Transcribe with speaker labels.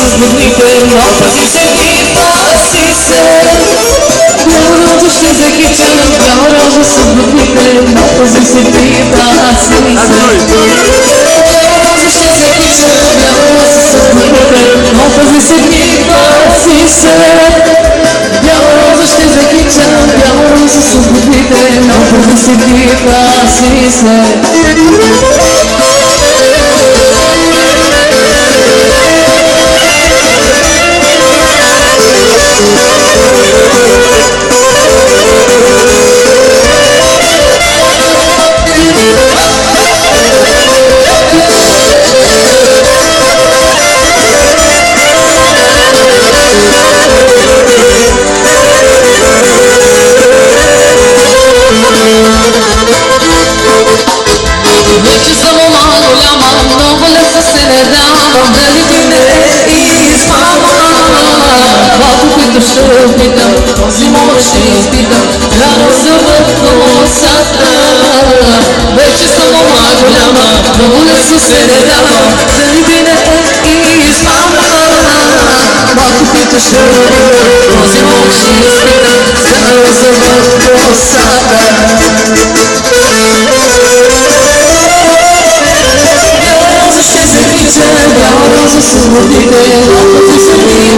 Speaker 1: с дните, но пази се ти, пази се. Бяла роза ще закича, бяла роза с дните, но пази се ти, пази се. Бяла роза ще закича, бяла роза с дните, но пази се ти, пази се. Бяла роза ще закича, бяла роза с дните, но пази се ти, пази се. Вече съм голяма, много лесно се не давам, дали ти не измама. Малко които ще опитам, този момък ще изпитам, рано за в косата. Вече съм голяма, много лесно се не давам, дали ти не измама. Малко които ще опитам, този момък ще изпитам, рано за в косата. Бяла роза с водите, но пъти се ти,